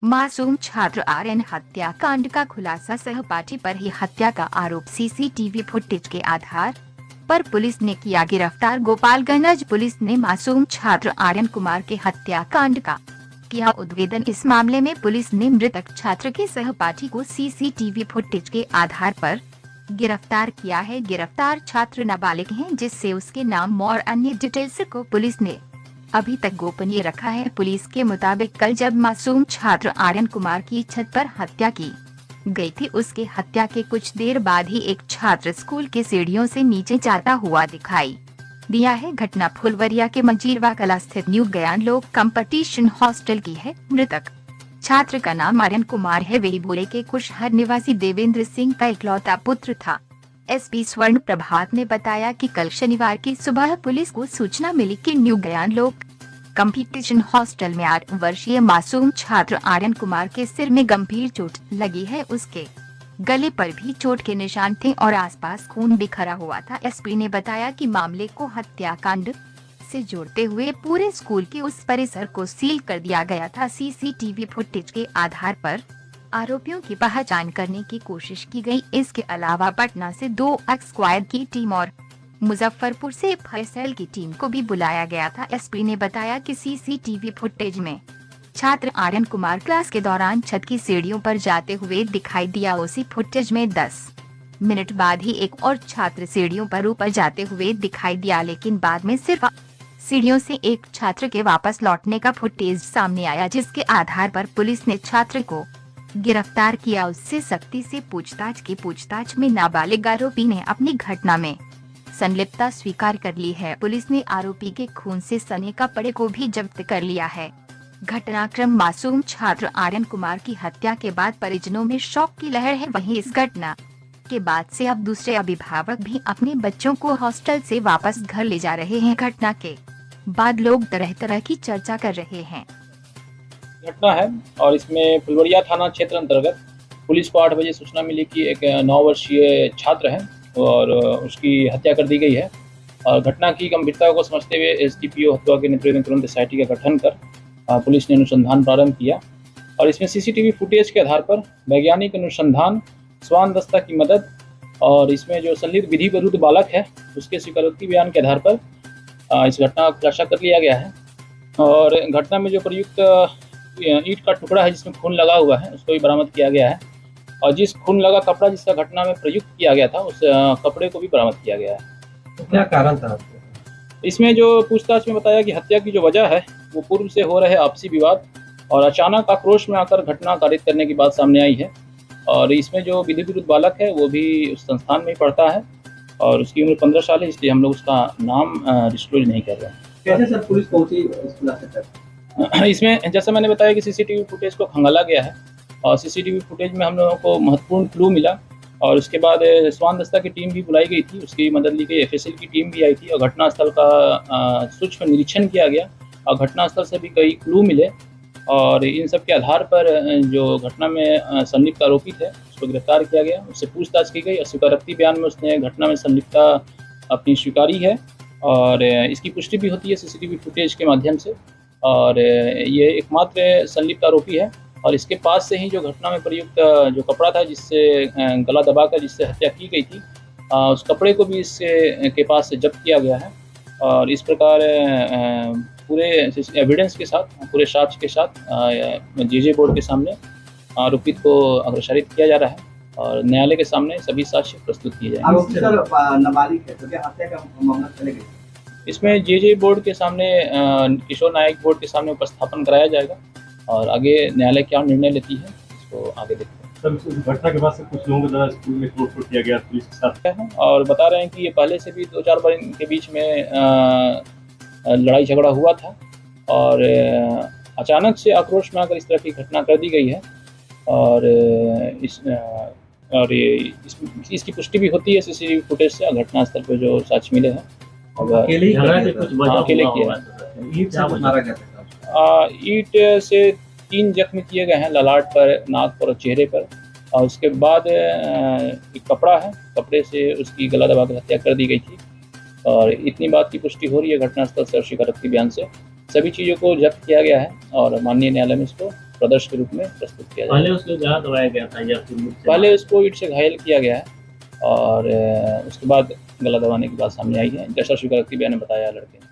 मासूम छात्र आर्यन हत्याकांड का खुलासा, सहपाठी पर ही हत्या का आरोप, सीसीटीवी फुटेज के आधार पर पुलिस ने किया गिरफ्तार। गोपालगंज पुलिस ने मासूम छात्र आर्यन कुमार के हत्याकांड का किया उद्भेदन। इस मामले में पुलिस ने मृतक छात्र के सहपाठी को सीसीटीवी फुटेज के आधार पर गिरफ्तार किया है। गिरफ्तार छात्र नाबालिग हैं, जिससे उसके नाम और अन्य डिटेल्स को पुलिस ने अभी तक गोपनीय रखा है। पुलिस के मुताबिक कल जब मासूम छात्र आर्यन कुमार की छत पर हत्या की गई थी, उसके हत्या के कुछ देर बाद ही एक छात्र स्कूल के सीढ़ियों से नीचे जाता हुआ दिखाई दिया है। घटना फुलवरिया के मजीरवा कला स्थित न्यू ज्ञान लोक कंपटीशन हॉस्टल की है। मृतक छात्र का नाम आर्यन कुमार है। वे बोले के कुशहर निवासी देवेंद्र सिंह का इकलौता पुत्र था। एसपी स्वर्ण प्रभात ने बताया कि कल शनिवार की सुबह पुलिस को सूचना मिली कि न्यू ज्ञान लोक कंपटीशन हॉस्टल में 8 वर्षीय मासूम छात्र आर्यन कुमार के सिर में गंभीर चोट लगी है। उसके गले पर भी चोट के निशान थे और आसपास खून बिखरा हुआ था। एसपी ने बताया कि मामले को हत्याकांड से जोड़ते हुए पूरे स्कूल के उस परिसर को सील कर दिया गया था। सीसीटीवी फुटेज के आधार पर आरोपियों की पहचान करने की कोशिश की गई। इसके अलावा पटना से 2 स्क्वाड की टीम और मुजफ्फरपुर से फैसल की टीम को भी बुलाया गया था। एसपी ने बताया कि सीसीटीवी फुटेज में छात्र आर्यन कुमार क्लास के दौरान छत की सीढ़ियों पर जाते हुए दिखाई दिया। उसी फुटेज में 10 मिनट बाद ही एक और छात्र सीढ़ियों पर ऊपर जाते हुए दिखाई दिया, लेकिन बाद में सिर्फ सीढ़ियों से एक छात्र के वापस लौटने का फुटेज सामने आया, जिसके आधार पर पुलिस ने छात्र को गिरफ्तार किया। उससे सख्ती से पूछताछ में नाबालिग आरोपी ने अपनी घटना में संलिप्तता स्वीकार कर ली है। पुलिस ने आरोपी के खून से सने कपड़े को भी जब्त कर लिया है। घटनाक्रम: मासूम छात्र आर्यन कुमार की हत्या के बाद परिजनों में शौक की लहर है। वहीं इस घटना के बाद से अब दूसरे अभिभावक भी अपने बच्चों को हॉस्टल से वापस घर ले जा रहे हैं। घटना के बाद लोग तरह तरह की चर्चा कर रहे हैं। घटना है और इसमें फुलवरिया थाना क्षेत्र अंतर्गत पुलिस को 8 बजे सूचना मिली कि एक 9 वर्षीय छात्र है और उसकी हत्या कर दी गई है। और घटना की गंभीरता को समझते हुए एसडीपीओ हथुआ के नेतृत्व में तुरंत एसआईटी का गठन कर पुलिस ने अनुसंधान प्रारंभ किया और इसमें सीसीटीवी फुटेज के आधार पर वैज्ञानिक अनुसंधान, स्वान दस्ता की मदद और इसमें जो संलिप्त विधि विरुद्ध बालक है उसके स्वीकारोक्ति बयान के आधार पर इस घटना का खुलासा कर लिया गया है। और घटना में जो प्रयुक्त ईंट का टुकड़ा है जिसमें खून लगा हुआ है उसको भी बरामद किया गया है और जिस खून लगा कपड़ा जिसका घटना में प्रयुक्त किया गया था उस कपड़े को भी बरामद किया गया है। क्या कारण था? इसमें जो पूछताछ में बताया कि हत्या की जो वजह है वो पूर्व से हो रहे आपसी विवाद और अचानक आक्रोश में आकर घटना कारित करने की बात सामने आई है। और इसमें जो विधि विरुद्ध बालक है वो भी उस संस्थान में ही पढ़ता है और उसकी उम्र 15 साल है, इसलिए हम लोग उसका नाम डिस्क्लोज नहीं कर रहे हैं। कैसे सर पुलिस पहुंची इस खुलासे तक? इसमें जैसा मैंने बताया कि सीसीटीवी फुटेज को खंगाला गया है और सीसीटीवी फुटेज में हम लोगों को महत्वपूर्ण क्लू मिला और उसके बाद स्वान दस्ता की टीम भी बुलाई गई थी, उसकी मदद ली गई। एफएसएल की टीम भी आई थी और घटनास्थल का सूक्ष्म निरीक्षण किया गया और घटनास्थल से भी कई क्लू मिले और इन सब के आधार पर जो घटना में संलिप्त आरोपी थे उसको गिरफ्तार किया गया, उससे पूछताछ की गई और स्वीकारोक्ति बयान में उसने घटना में संलिप्तता अपनी स्वीकारी है और इसकी पुष्टि भी होती है सीसीटीवी फुटेज के माध्यम से। और ये एकमात्र संलिप्त आरोपी है और इसके पास से ही जो घटना में प्रयुक्त जो कपड़ा था जिससे गला दबाकर जिससे हत्या की गई थी उस कपड़े को भी इससे के पास से जब्त किया गया है। और इस प्रकार पूरे एविडेंस के साथ, पूरे साक्ष्य के साथ जेजे बोर्ड के सामने आरोपित को अग्रसारित किया जा रहा है और न्यायालय के सामने सभी साक्ष्य प्रस्तुत किए जाएंगे। नाबालिग है तो क्या हत्या का मामला चलेगा? इसमें जेजे बोर्ड के सामने किशोर नायक बोर्ड के सामने उपस्थापन कराया जाएगा और आगे न्यायालय क्या निर्णय लेती है इसको आगे देखते हैं। सर, घटना के बाद से कुछ लोगों के द्वारा स्कूल में तोड़फोड़ किया गया पुलिस के साथ और बता रहे हैं कि ये पहले से भी 2-4 बार इनके बीच में लड़ाई झगड़ा हुआ था और अचानक से आक्रोश में आकर इस तरह की घटना कर दी गई है और इसकी पुष्टि भी होती है सीसीटीवी फुटेज से। घटनास्थल पर जो साक्ष्य मिले हैं अकेले किए हैं। ईंट से 3 जख्म किए गए हैं, ललाट पर, नाक पर और चेहरे पर। और उसके बाद एक कपड़ा है, कपड़े से उसकी गला दबाकर हत्या कर दी गई थी और इतनी बात की पुष्टि हो रही है घटनास्थल से और स्वीकारोक्ति बयान से। सभी चीज़ों को जब्त किया गया है और माननीय न्यायालय में इसको प्रदर्शन के रूप में प्रस्तुत किया पहले जाएगा। उसको जहाँ दबाया गया था या फिर पहले उसको ईंट से घायल किया गया है और उसके बाद गला दबाने की बात सामने आई है, जैसा स्वीकारोक्ति बयान में बताया लड़के ने।